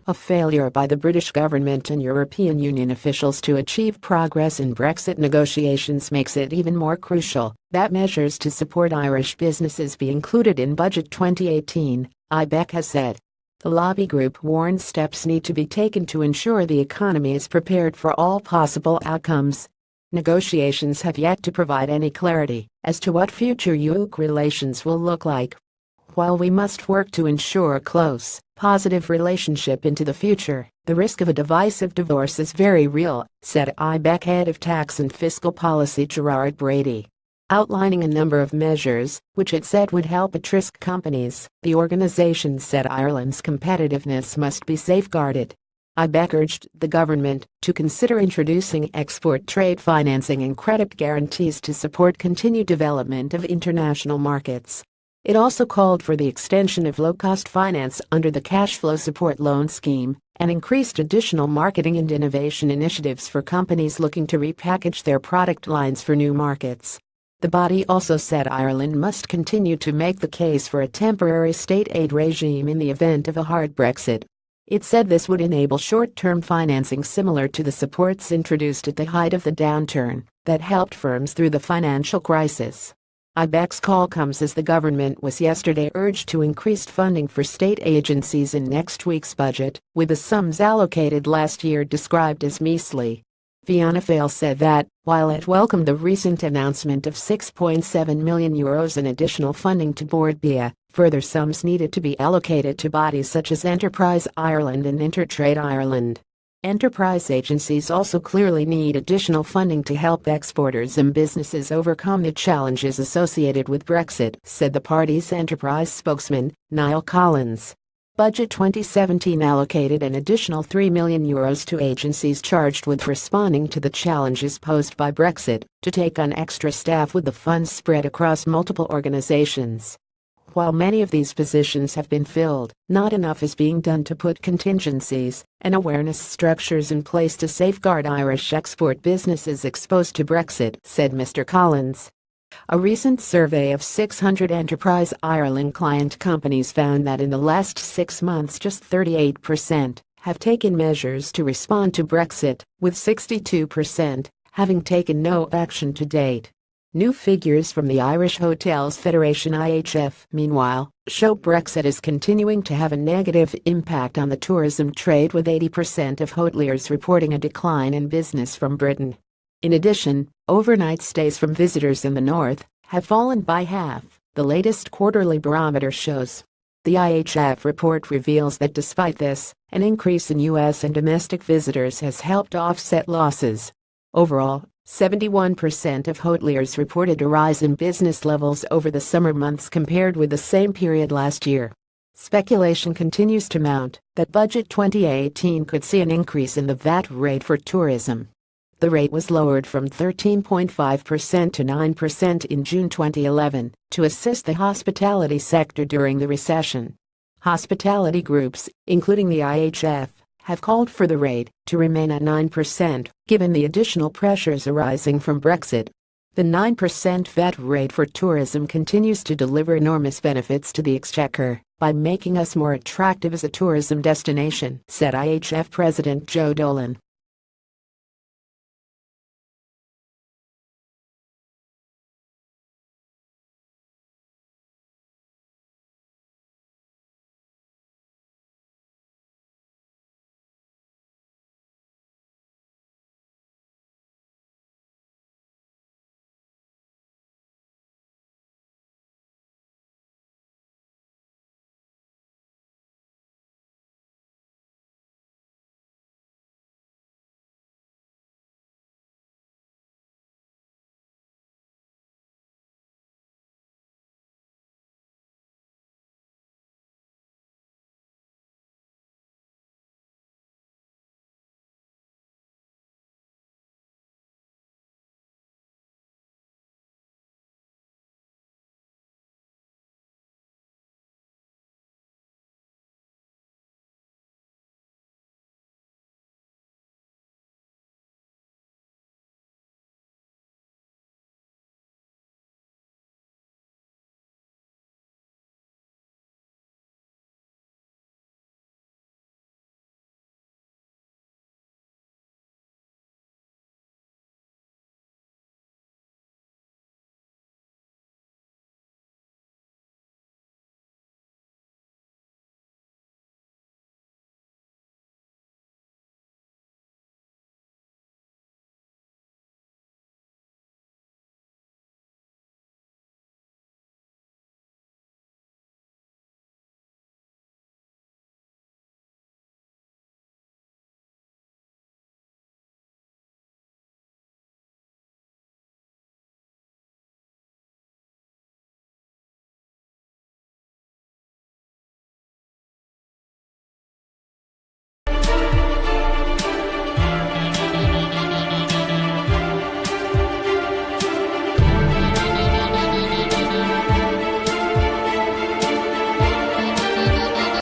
A failure by the British government and European Union officials to achieve progress in Brexit negotiations makes it even more crucial that measures to support Irish businesses be included in Budget 2018, IBEC has said. The lobby group warns steps need to be taken to ensure the economy is prepared for all possible outcomes. Negotiations have yet to provide any clarity as to what future UK relations will look like. While we must work to ensure a close, positive relationship into the future, the risk of a divisive divorce is very real, said IBEC head of tax and fiscal policy Gerard Brady. Outlining a number of measures, which it said would help at-risk companies, the organization said Ireland's competitiveness must be safeguarded. IBEC urged the government to consider introducing export trade financing and credit guarantees to support continued development of international markets. It also called for the extension of low-cost finance under the cash flow support loan scheme and increased additional marketing and innovation initiatives for companies looking to repackage their product lines for new markets. The body also said Ireland must continue to make the case for a temporary state aid regime in the event of a hard Brexit. It said this would enable short-term financing similar to the supports introduced at the height of the downturn that helped firms through the financial crisis. IBEC's call comes as the government was yesterday urged to increase funding for state agencies in next week's budget, with the sums allocated last year described as measly. Fianna Fáil said that, while it welcomed the recent announcement of €6.7 million in additional funding to Bord Bia, further sums needed to be allocated to bodies such as Enterprise Ireland and Intertrade Ireland. Enterprise agencies also clearly need additional funding to help exporters and businesses overcome the challenges associated with Brexit, said the party's enterprise spokesman, Niall Collins. Budget 2017 allocated an additional €3 million to agencies charged with responding to the challenges posed by Brexit, to take on extra staff with the funds spread across multiple organizations. While many of these positions have been filled, not enough is being done to put contingencies and awareness structures in place to safeguard Irish export businesses exposed to Brexit, said Mr. Collins. A recent survey of 600 Enterprise Ireland client companies found that in the last 6 months just 38% have taken measures to respond to Brexit, with 62% having taken no action to date. New figures from the Irish Hotels Federation (IHF), meanwhile, show Brexit is continuing to have a negative impact on the tourism trade, with 80% of hoteliers reporting a decline in business from Britain. In addition, overnight stays from visitors in the north have fallen by half, the latest quarterly barometer shows. The IHF report reveals that despite this, an increase in U.S. and domestic visitors has helped offset losses. Overall, 71% of hoteliers reported a rise in business levels over the summer months compared with the same period last year. Speculation continues to mount that Budget 2018 could see an increase in the VAT rate for tourism. The rate was lowered from 13.5% to 9% in June 2011 to assist the hospitality sector during the recession. Hospitality groups, including the IHF, have called for the rate to remain at 9%, given the additional pressures arising from Brexit. The 9% VAT rate for tourism continues to deliver enormous benefits to the Exchequer by making us more attractive as a tourism destination, said IHF President Joe Dolan.